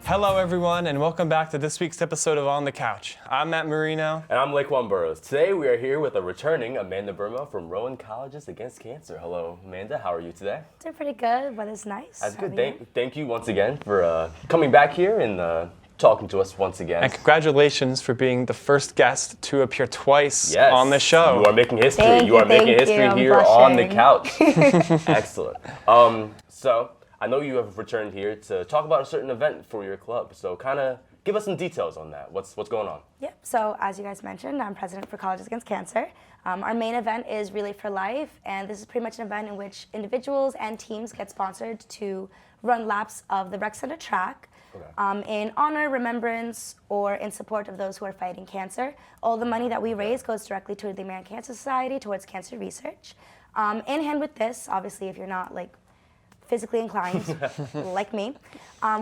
Hello, everyone, and welcome back to this week's episode of On the Couch. I'm Matt Marino. And I'm Laquan Burrows. Today we are here with a returning Amanda Burma from Rowan Colleges Against Cancer. Hello, Amanda. How are you today? Doing pretty good. Weather's nice. That's good. Thank you once again for coming back here and talking to us once again. And congratulations for being the first guest to appear twice on the show. You are making history. Thank you are making you. history I'm here blushing. on the couch. Excellent. So I know you have returned here to talk about a certain event for your club. So kind of give us some details on that. What's going on? Yep. So as you guys mentioned, I'm president for Colleges Against Cancer. Our main event is Relay for Life, and this is pretty much an event in which individuals and teams get sponsored to run laps of the rec center track. Okay. In honor, remembrance, or in support of those who are fighting cancer. All the money that we raise goes directly to the American Cancer Society towards cancer research. In hand with this, obviously, if you're not physically inclined, like me,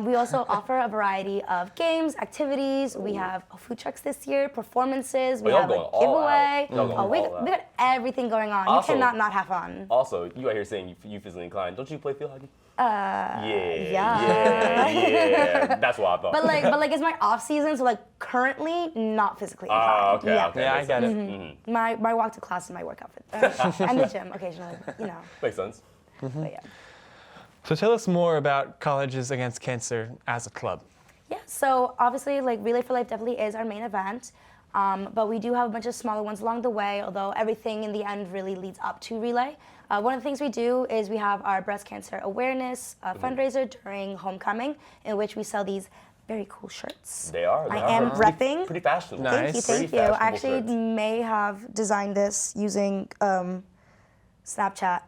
we also offer a variety of games, activities. We have food trucks this year, performances. We have a giveaway. We got everything going on. Also, you cannot not have fun. Also, you out here saying you physically inclined. Don't you play field hockey? Yeah. That's what I thought. But it's my off season, so currently not physically inclined. Okay. Yeah, I get it. Mm-hmm. My walk to class is my workout fit, and the gym occasionally. Makes sense. But yeah. So tell us more about Colleges Against Cancer as a club. Yeah, so obviously Relay for Life definitely is our main event, but we do have a bunch of smaller ones along the way, although everything in the end really leads up to Relay. One of the things we do is we have our breast cancer awareness fundraiser during homecoming, in which we sell these very cool shirts. They are. I am repping. Pretty fashionable. Nice. Thank you. I actually may have designed this using Snapchat.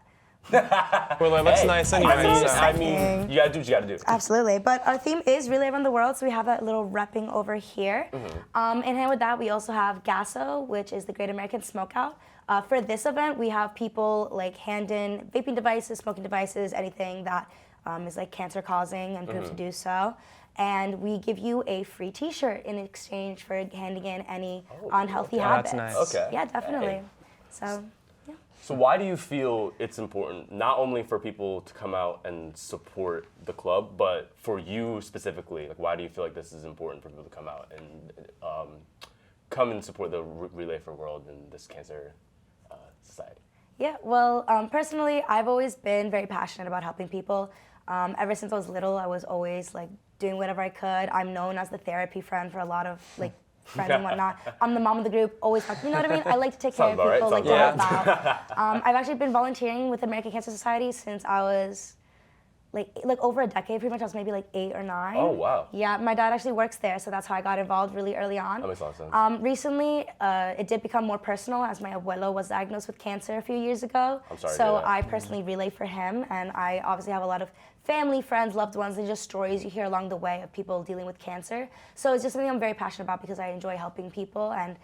Well, it looks nice anyway. I mean, you gotta do what you gotta do. Absolutely, but our theme is Relay Around the World, so we have that little repping over here. In hand with that, we also have GASO, which is the Great American Smokeout. For this event, we have people hand in vaping devices, smoking devices, anything that is cancer-causing and proves to do so. And we give you a free T-shirt in exchange for handing in any unhealthy habits. That's nice. Okay. Yeah, definitely. Hey. So. So why do you feel it's important, not only for people to come out and support the club, but for you specifically? Why do you feel like this is important for people to come out and come and support the Relay for World and this cancer society? Yeah, well, personally, I've always been very passionate about helping people. Ever since I was little, I was always doing whatever I could. I'm known as the therapy friend for a lot of friends and whatnot. I'm the mom of the group, always talking, you know what I mean? I like to take care of people, to help out. I've actually been volunteering with the American Cancer Society since I was over a decade, pretty much. I was maybe 8 or 9. Oh, wow. Yeah, my dad actually works there, so that's how I got involved really early on. That makes a lot of sense. Recently, it did become more personal as my abuelo was diagnosed with cancer a few years ago. I'm sorry to so hear that. I personally relay for him, and I obviously have a lot of family, friends, loved ones, and just stories you hear along the way of people dealing with cancer. So it's just something I'm very passionate about because I enjoy helping people, and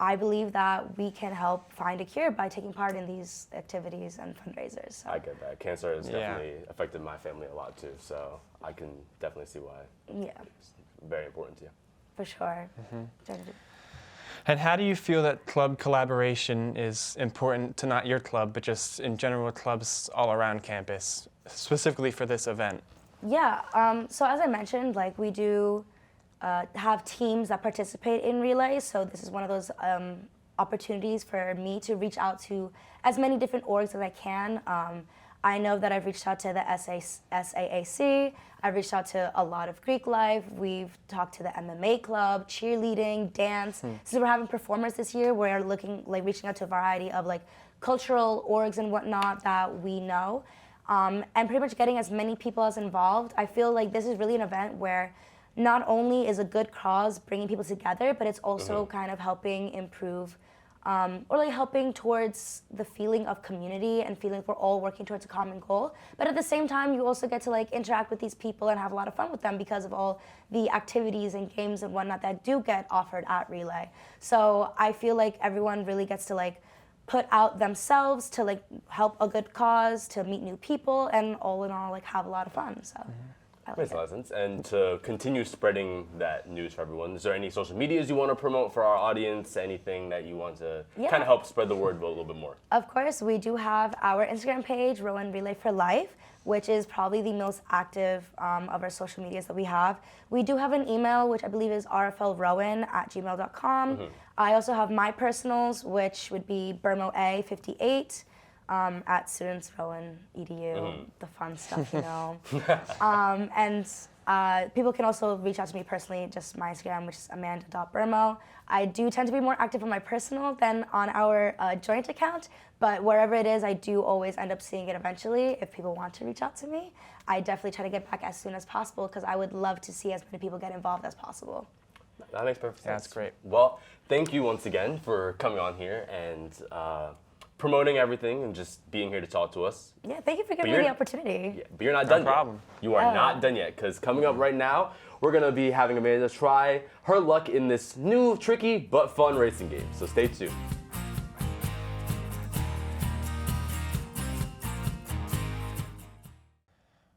I believe that we can help find a cure by taking part in these activities and fundraisers. So. I get that. Cancer has definitely affected my family a lot too, so I can definitely see why it's very important to you. For sure. And how do you feel that club collaboration is important to not your club, but just in general clubs all around campus, specifically for this event? Yeah, so as I mentioned, we do have teams that participate in Relay, so this is one of those opportunities for me to reach out to as many different orgs as I can. I know that I've reached out to the SAAC, I've reached out to a lot of Greek life, we've talked to the MMA club, cheerleading, dance. Since we're having performers this year, we're reaching out to a variety of cultural orgs and whatnot that we know. And pretty much getting as many people as involved. I feel like this is really an event where not only is a good cause bringing people together, but it's also kind of helping improve or helping towards the feeling of community and feeling like we're all working towards a common goal. But at the same time, you also get to interact with these people and have a lot of fun with them because of all the activities and games and whatnot that do get offered at Relay. So I feel like everyone really gets to put out themselves to help a good cause, to meet new people, and all in all have a lot of fun. So. Makes a lot of sense. And to continue spreading that news for everyone, is there any social medias you want to promote for our audience? Anything that you want to kind of help spread the word a little bit more? Of course, we do have our Instagram page, Rowan Relay for Life, which is probably the most active of our social medias that we have. We do have an email, which I believe is rflrowan@gmail.com. I also have my personals, which would be burmoa58 at studentsrowan.edu, the fun stuff, you know. And people can also reach out to me personally, just my Instagram, which is amanda.burmo. I do tend to be more active on my personal than on our joint account, but wherever it is, I do always end up seeing it eventually. If people want to reach out to me, I definitely try to get back as soon as possible because I would love to see as many people get involved as possible. That makes perfect sense. That's great. Well, thank you once again for coming on here and promoting everything and just being here to talk to us. Yeah, thank you for giving me the opportunity. Yeah, but you're not done problem. yet. You are not done yet, because coming up right now, we're going to be having Amanda try her luck in this new, tricky, but fun racing game. So stay tuned.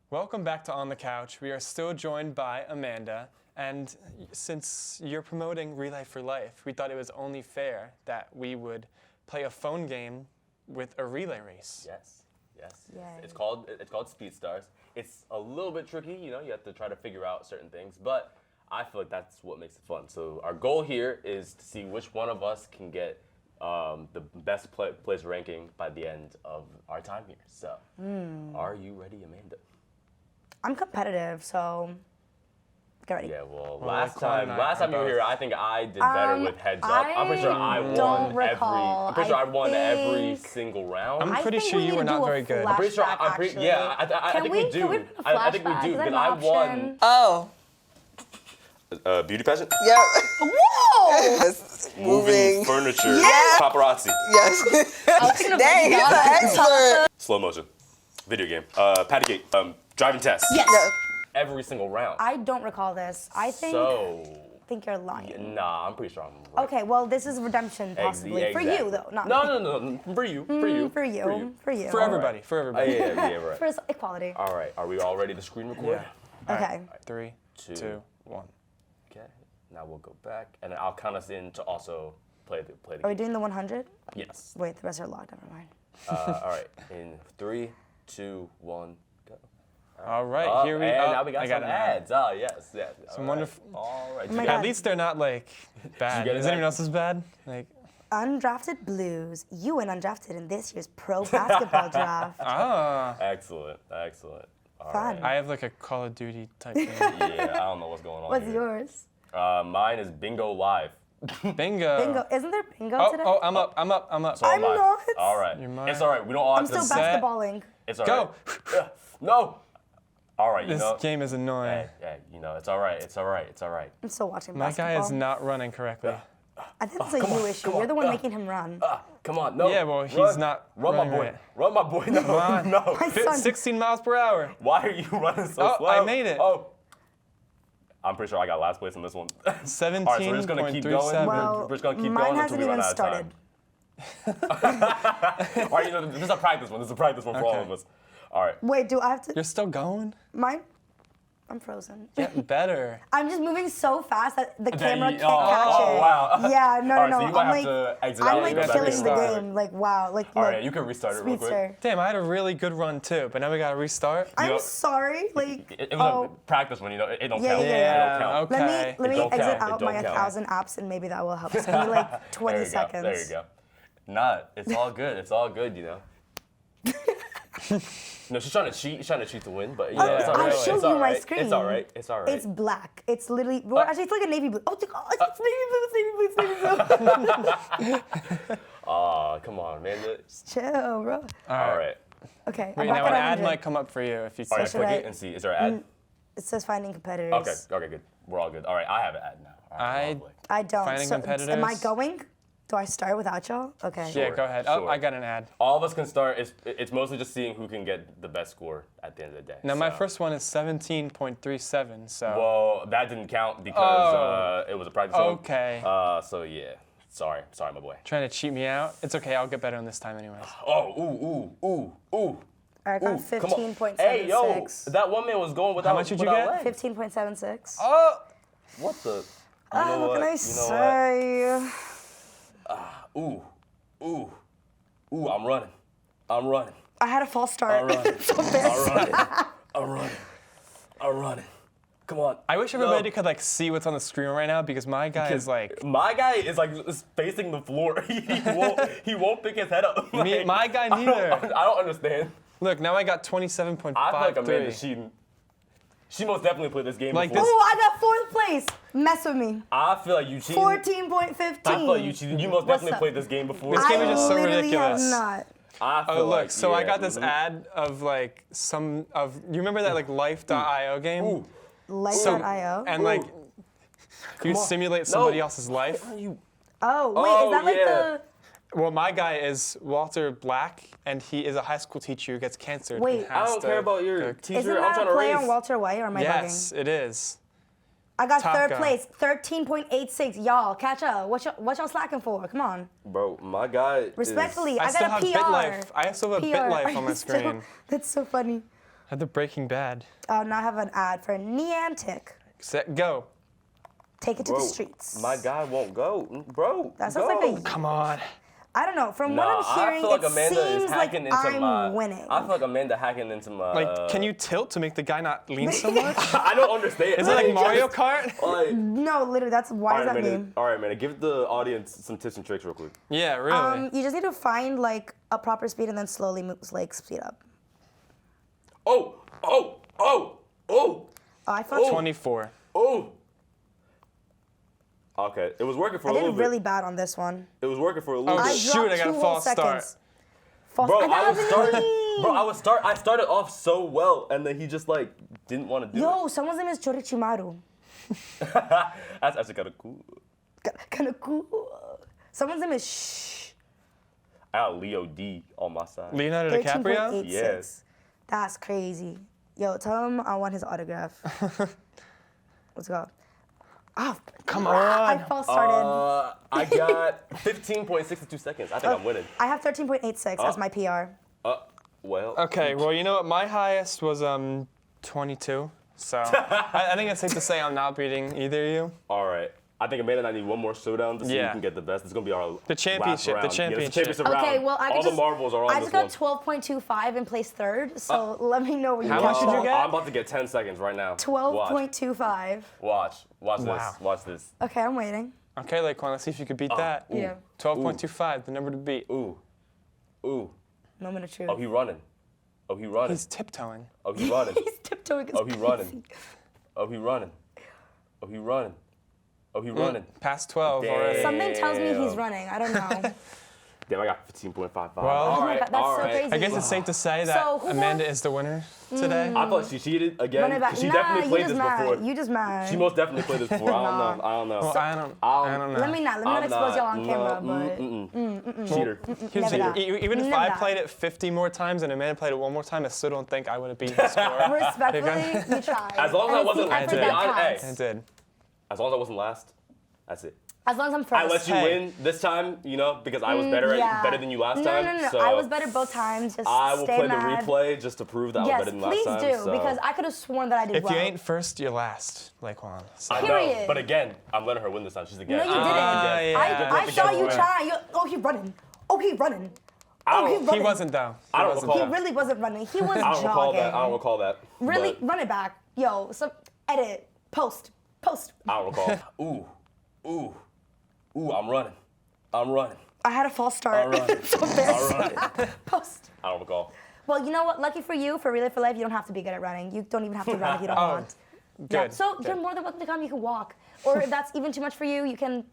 Welcome back to On the Couch. We are still joined by Amanda. And since you're promoting Relay for Life, we thought it was only fair that we would play a phone game with a relay race. Yes, yes. Yay. It's called Speed Stars. It's a little bit tricky, you know, you have to try to figure out certain things, but I feel like that's what makes it fun. So our goal here is to see which one of us can get the best place ranking by the end of our time here. So, are you ready, Amanda? I'm competitive, so get ready. Yeah, well, Well, last Chloe and time I you were both. here, I think I did better with heads up. I'm pretty sure I I don't won recall. I'm pretty sure I won every think- single round. I'm I pretty think sure we you need were to not do a very good. flashback, I'm pretty sure. actually. Yeah, I Can think we we do. Can we do a I think we flashback? do Is that because an I won. option? Oh. Beauty pageant. Yep. Whoa! Yes. Moving. furniture. Yes. Paparazzi. Yes. Dang, Dang, he's an expert. Slow motion. Video game. Patty cake. Driving test. Yes. Yes. Every single round. I don't recall this. I think you're lying. Nah, I'm pretty sure I'm right. Okay, well, this is redemption possibly for you though, not me. No. For you. For you. For you. For you. For everybody, for everybody. Yeah, right. For equality. All right. Are we all ready to screen record? Yeah. Okay. 3, 2, 1. Okay. Now we'll go back, and then I'll count us in to also play the Are we game. doing the 100? Yes. Wait, the rest are locked. Never mind. All right. In 3, 2, 1, go. All right, here we and go. now we got I some an ad. ads. Oh, yes. Some wonderful. All right. Oh my You God. At least they're not like bad. get Is it? anyone else's bad? Like, Undrafted Blues. You went undrafted in this year's pro basketball draft. Excellent. All Fun. right. I have like a Call of Duty type game. Yeah, I don't know what's going on What's here. yours? Mine is Bingo Live. Bingo. Bingo. Isn't there bingo Oh, today? oh, I'm up. So I'm am I. not. All right. You're mine. It's all right. We don't all have I'm to still Set. basketballing. It's all Go. right. No. All right. You This know. game is annoying. Hey, you know, it's all right. It's all right. I'm still watching My basketball. guy is not running correctly. I think it's a you issue. You're the one making him run. Come on. No. Yeah, well, he's Run. not Run, my running boy. right. Run, my boy. No. on. No. My son. 16 miles per hour. Why are you running so Oh, slow? I made it. Oh. I'm pretty sure I got last place on this one. All right, so we're just gonna keep going. 17.37. Well, We're just gonna keep mine going until hasn't we run even out of started. time. All right, you know, this is a practice one. This is a practice one for all Okay. of us. All right. Wait, do I have to? You're still going? Mine? I'm frozen. Get better. I'm just moving so fast that the camera can't oh, catch oh, it. wow. Yeah, no, All right, no, so no. you might I'm have like, to exit I'm out like and go back killing and the restart. game. Like, wow, like, All look, right, you can restart it real quick. speedster. Damn, I had a really good run too, but now we gotta restart. I'm know- sorry, like, It was a practice one, you know. It don't Yeah, count. yeah, It yeah. don't count. Okay. let me don't exit count. It out don't my count. 1,000 apps and maybe that will help. Just give me like 20 There you seconds. go. There you go. Nah, it's all good. It's all good, you know. No, she's trying to cheat. She's trying to cheat to win, but yeah, it's all I'll right. show It's you all my right. screen. It's all right. It's all right. It's black. It's literally, well, actually, it's like a navy blue. Oh, it's navy blue, it's navy blue, it's navy blue. Aw, come on, man. Chill, bro. All right. Okay, Wait, I'm now back an at ad 100. might come up for you if you All right, should click I- it and see. Is there an ad? It says finding competitors. Okay. Okay, good. We're all good. All right, I have an ad now. All right, lovely. I don't. Finding So, am I competitors? going? Do I start without y'all? Okay. Yeah, go ahead. Oh, sure. I got an ad. All of us can start. It's mostly just seeing who can get the best score at the end of the day. Now my So- first one is 17.37, so. Well, that didn't count because it was a practice one. Okay. So yeah. Sorry, my boy. Trying to cheat me out? It's okay, I'll get better on this time anyways. Oh, ooh. I got Ooh, come on. 15.76. Hey, yo, that one man was going without. much did you without get? legs. 15.76. Oh! What the? You know What can I You know say? what? Ooh, I'm running. I had a false start. I'm running. So embarrassing. I'm running. Come on. I wish everybody could like see what's on the screen right now because my guy is like. My guy is like facing the floor. he won't pick his head up. Me, Like, my guy neither. I don't understand. Look, now I got 27.53. I feel like Amanda's cheating. She most definitely played this game Like before. this- Oh, I got fourth place. Mess with me. I feel like you cheated. 14.15. I feel like you cheated. You most What's definitely up? played this game before. This game is just so literally ridiculous. have not. I feel Oh look, like, so I yeah, got this mhm. ad of like some of you remember that like life.io game? Ooh. Life.io. And like you on. simulate somebody No. else's life. Oh, wait, Oh, is that like yeah. Well, my guy is Walter Black, and he is a high school teacher who gets cancer. Wait. and I has don't to care about your cook. Isn't teacher. I'm that trying a to play race. on Walter White, or am I Yes, bugging? it is. I got third Taka. place, 13.86. Y'all, catch up. What y'all slacking for? Come on. Bro, my guy. Respectfully, I I still got a have PR. BitLife. I still have a PR. BitLife Are on my you still- screen. That's so funny. I have the Breaking Bad. Oh, now I have an ad for Niantic. Set, go. Take it to Bro, the streets. my guy won't go, bro. That sounds go. like a- Come on. I don't know. From Nah, what I'm hearing, I feel like it Amanda is seems like hacking into I'm my. winning. I feel like Amanda hacking into my. Like, can you tilt to make the guy not lean so much? I don't understand. Is it like Mario Kart? Like, No, literally, that's why does that mean? All right, man. Give the audience some tips and tricks real quick. Yeah, really. You just need to find like a proper speed and then slowly move, like speed up. Oh. Oh, I fucked. 24. Oh. Okay, it was working for I a little did bit. really bad on this one. It was working for a little Oh, bit. shoot, dropped I got a 2 whole false start. seconds. False. Bro, I got I started off so well, and then he just like didn't want to do Yo, someone's name is Chorichimaru. it. That's actually kind of cool. Kind of cool. Someone's name is Shh. I got Leo D on my side. Leonardo DiCaprio? 13.86. Yes. That's crazy. Yo, tell him I want his autograph. Let's go. Oh, Come I on. false started. I got 15.62 seconds. I think I'm winning. I have 13.86 as my PR. Well. Okay, well, you know what? My highest was 22. So I think it's safe to say I'm not beating either of you. All right. I think Amanda and I need one more showdown to see Yeah. who can get the best. It's gonna be our The championship, last the round. championship. Yeah, it's the championship Okay, round. well, I all could the just, marbles are on I this just one. got 12.25 and placed third, so let me know what you How got. much did you get? I'm about to get 10 seconds right now. 12.25. Watch Wow. this. Watch this. Okay, I'm waiting. Okay, Laquan, let's see if you could beat that. Yeah. 12.25, the number to beat. Ooh. Moment of truth. Oh, he running. He's tiptoeing. Oh, he running. He's tiptoeing. Oh, he running. Oh, he running. Oh, he running. Oh, he running. Past 12 Damn. already. Something tells me he's Damn. running. I don't know. Damn, I got 15.55. Well- all Oh my right, God, that's all so right. crazy. I guess it's safe to say that So, who Amanda won? is the winner today. I thought she cheated again. Run it back. 'cause she Nah, definitely you played just this mad. before. You just mad. She most definitely played this before. I don't know. Well, I don't know. Let me not expose y'all on camera, but Cheater. Here's Never the- that. even if Never I that. played it 50 more times and Amanda played it one more time, I still don't think I would have beaten the score. respectfully, you tried. As long as I And it's wasn't- the I effort did. that I counts. I did. As long as I wasn't last, that's it. As long as I'm first. I let you Hey. win this time, because I was better than you last no, time. No, So I was better both times. Just I will stay play mad. the replay just to prove that I was Yes, better than last please time. do, so. because I could have sworn that I did If well. you ain't first, you're last, Laquan. So. I know, Period. but again, I'm letting her win this time. She's the guest. No, you didn't. yeah. I saw you together. try. He running. Oh, he running. I Oh, don't- he running. He wasn't, though. I don't wasn't. recall. He really wasn't running. He was I don't jogging. recall that. I don't recall that. Really, but run it back. Yo, edit, post. I don't recall. Ooh, I'm running. I had a false start. I'm running. So embarrassing. Post. I don't recall. Well, you know what? Lucky for you, for Relay for Life, you don't have to be good at running. You don't even have to run if you don't Oh, want. Yeah, good. so you're more than welcome to come. You can walk. Or if that's even too much for you, you can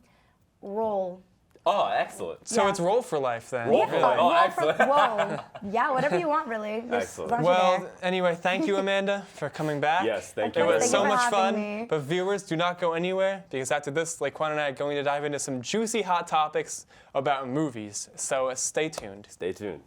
roll. Oh, excellent. So Yeah. it's roll for life then. Roll for really. life. Oh, roll excellent. whoa. Yeah, whatever you want, really. Just Excellent. as long as you're Well, there. anyway, thank you, Amanda, for coming back. Yes, thank It you. was Thank so you for much having fun. me. But viewers, do not go anywhere because after this, Laquan and I are going to dive into some juicy hot topics about movies. So stay tuned. Stay tuned.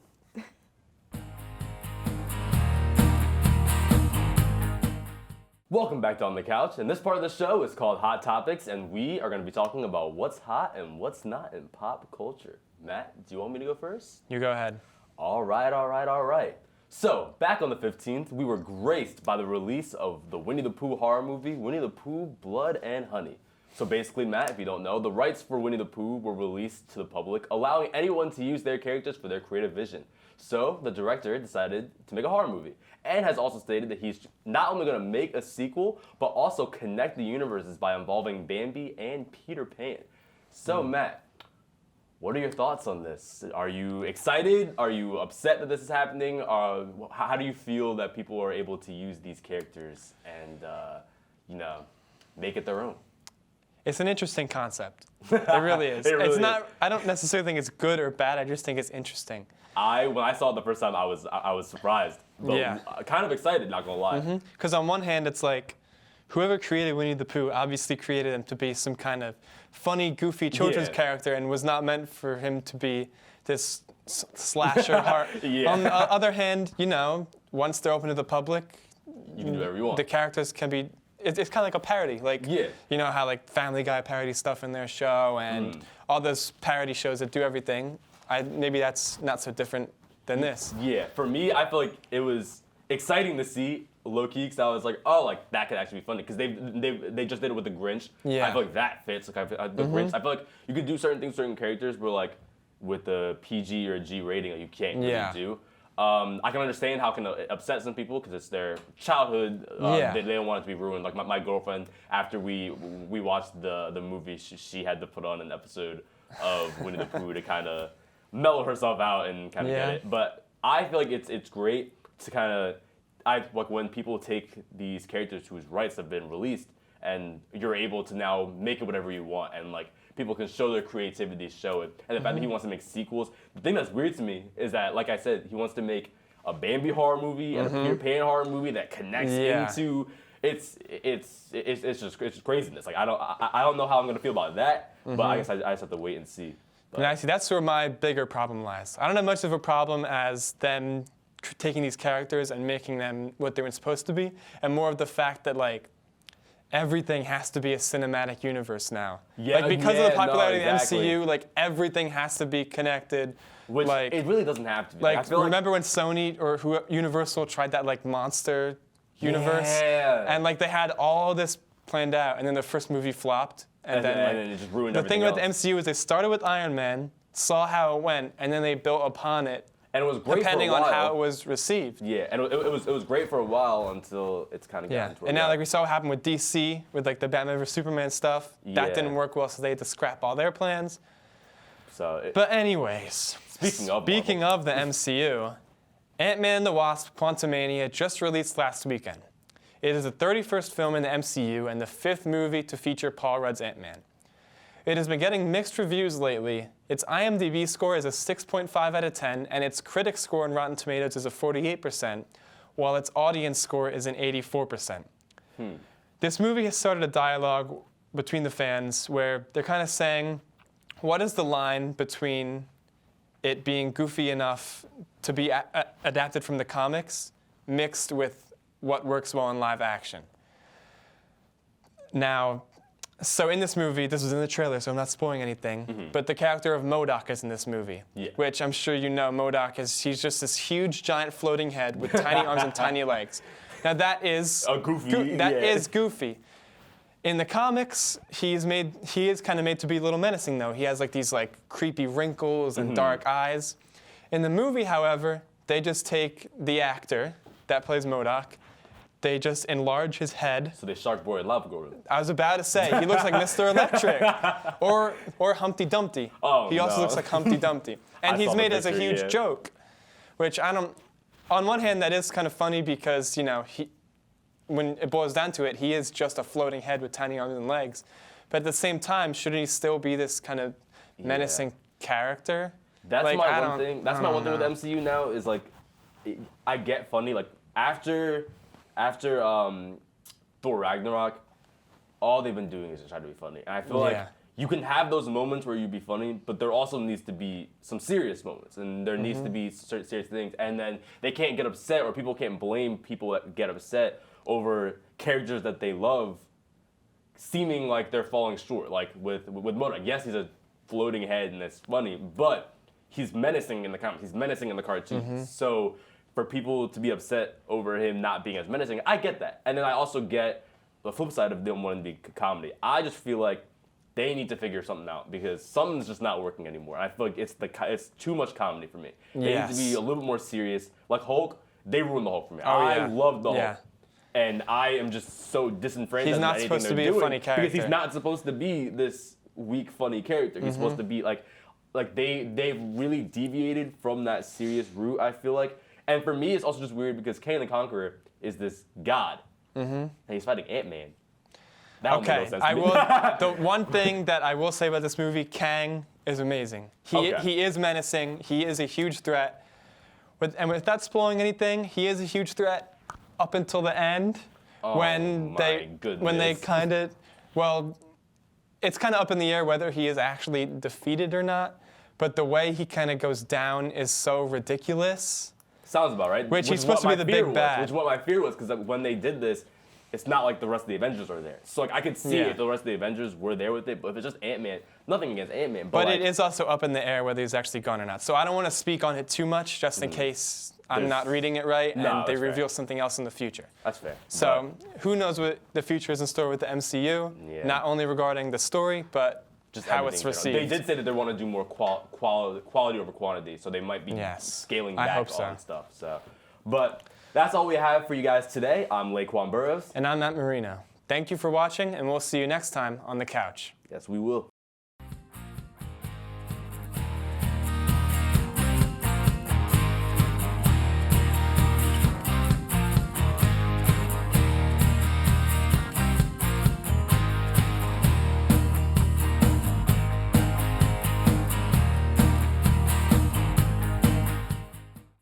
Welcome back to On the Couch, and this part of the show is called Hot Topics, and we are going to be talking about what's hot and what's not in pop culture. Matt, do you want me to go first? You go ahead. All right. So, back on the 15th, we were graced by the release of the Winnie the Pooh horror movie, Winnie the Pooh, Blood and Honey. So basically, Matt, if you don't know, the rights for Winnie the Pooh were released to the public, allowing anyone to use their characters for their creative vision. So, the director decided to make a horror movie, and has also stated that he's not only going to make a sequel, but also connect the universes by involving Bambi and Peter Pan. So, Matt, what are your thoughts on this? Are you excited? Are you upset that this is happening? How do you feel that people are able to use these characters and, make it their own? It's an interesting concept. It really is. It really it's is. not. I don't necessarily think it's good or bad. I just think it's interesting. When I saw it the first time, I was surprised, but Yeah. kind of excited. Not gonna lie. Because on one hand, it's like, whoever created Winnie the Pooh obviously created him to be some kind of funny, goofy children's Yeah. character, and was not meant for him to be this slasher heart. Yeah. On the other hand, once they're open to the public, You can do whatever you want. the characters can be. It's kind of like a parody. Like, Yeah. you know how like Family Guy parody stuff in their show, and all those parody shows that do everything. Maybe that's not so different than this. Yeah, for me, I feel like it was exciting to see low-key, because I was like, oh, like that could actually be funny, because they just did it with the Grinch. Yeah. I feel like that fits. Like the Grinch, I feel like you could do certain things, certain characters, where like with the PG or G rating, like, you can't really Yeah. do. I can understand how it can upset some people because it's their childhood. Yeah. They don't want it to be ruined. Like my girlfriend, after we watched the movie, she had to put on an episode of Winnie the Pooh to kind of mellow herself out and kind of Yeah. get it. But I feel like it's great to kind of like when people take these characters whose rights have been released and you're able to now make it whatever you want, and like people can show their creativity, show it. And the fact that he wants to make sequels, the thing that's weird to me is that, like I said, he wants to make a Bambi horror movie and a Peter Pan horror movie that connects Yeah. into it's just craziness. Like I don't know how I'm gonna feel about that, but I guess I just have to wait and see. But, And I see that's where my bigger problem lies. I don't have much of a problem as them taking these characters and making them what they were supposed to be, and more of the fact that like everything has to be a cinematic universe now. Yeah, like because of yeah, the popularity no, of the exactly. MCU, like everything has to be connected. which like it really doesn't have to be. like I feel remember when Sony or Universal tried that like monster universe, Yeah. and like they had all this planned out, and then the first movie flopped, and then like, it just ruined the everything thing with the else. MCU is they started with Iron Man, saw how it went, and then they built upon it, And it was great depending for a on while. how it was received. Yeah, and it was great for a while until it's kind of Yeah, gotten to and now like we saw what happened with DC with like the Batman vs Superman stuff. Yeah. That didn't work well, so they had to scrap all their plans. so But anyways, speaking of the MCU, Ant-Man and the Wasp: Quantumania just released last weekend. It is the 31st film in the MCU and the 5th movie to feature Paul Rudd's Ant-Man. It has been getting mixed reviews lately. Its IMDb score is a 6.5 out of 10, and its critic score on Rotten Tomatoes is a 48%, while its audience score is an 84%. This movie has started a dialogue between the fans where they're kind of saying, what is the line between it being goofy enough to be adapted from the comics mixed with what works well in live action? Now, so in this movie, this was in the trailer, so I'm not spoiling anything, but the character of MODOK is in this movie, Yeah. which I'm sure you know MODOK he's just this huge, giant floating head with tiny arms and tiny legs. Now that is goofy. That yeah. is goofy. In the comics, he is kind of made to be a little menacing though. He has like these like creepy wrinkles and dark eyes. In the movie, however, they just take the actor that plays MODOK, they just enlarge his head. So they Shark Boy and Lava Girl. I was about to say, he looks like Mr. Electric or Humpty Dumpty. Oh, he also no. looks like Humpty Dumpty. And I he's saw the made as a picture, huge yeah. joke, which I don't, on one hand, that is kind of funny because, when it boils down to it, he is just a floating head with tiny arms and legs. But at the same time, shouldn't he still be this kind of menacing character? That's Like, my I one don't- thing. That's I my don't one thing with know. MCU now is like, I get funny. Like after Thor Ragnarok, all they've been doing is just try to be funny. And I feel like Yeah. you can have those moments where you be funny, but there also needs to be some serious moments, and there needs to be certain serious things. And then they can't get upset, or people can't blame people that get upset over characters that they love seeming like they're falling short. Like with MODOK, yes, he's a floating head and it's funny, but he's menacing in the comics. He's menacing in the cartoons. So for people to be upset over him not being as menacing, I get that. And then I also get the flip side of them wanting to be comedy. I just feel like they need to figure something out because something's just not working anymore. I feel like it's too much comedy for me. They need to be a little bit more serious. Like Hulk, they ruined the Hulk for me. I love the Hulk. And I am just so disenfranchised. He's not supposed to be a funny character. Because he's not supposed to be this weak, funny character. He's supposed to be like they've really deviated from that serious route, I feel like. And for me, it's also just weird because Kang the Conqueror is this god. And he's fighting Ant-Man. That don't make no sense to me. The one thing that I will say about this movie, Kang is amazing. He is menacing. He is a huge threat. And without spoiling anything, he is a huge threat up until the end when they kind of, well, it's kind of up in the air whether he is actually defeated or not. But the way he kind of goes down is so ridiculous. Sounds about right. Which he's supposed to be the big bad. Which is what my fear was, because when they did this, it's not like the rest of the Avengers are there. So like I could see if the rest of the Avengers were there with it, but if it's just Ant-Man, nothing against Ant-Man. But it is also up in the air whether he's actually gone or not. So I don't want to speak on it too much, just in case I'm not reading it right and they reveal something else in the future. That's fair. So who knows what the future is in store with the MCU, not only regarding the story, but just how it's received. They did say that they want to do more quality over quantity, so they might be scaling back on stuff. So, but that's all we have for you guys today. I'm Laquan Burrows. And I'm Matt Marino. Thank you for watching, and we'll see you next time on The Couch. Yes, we will.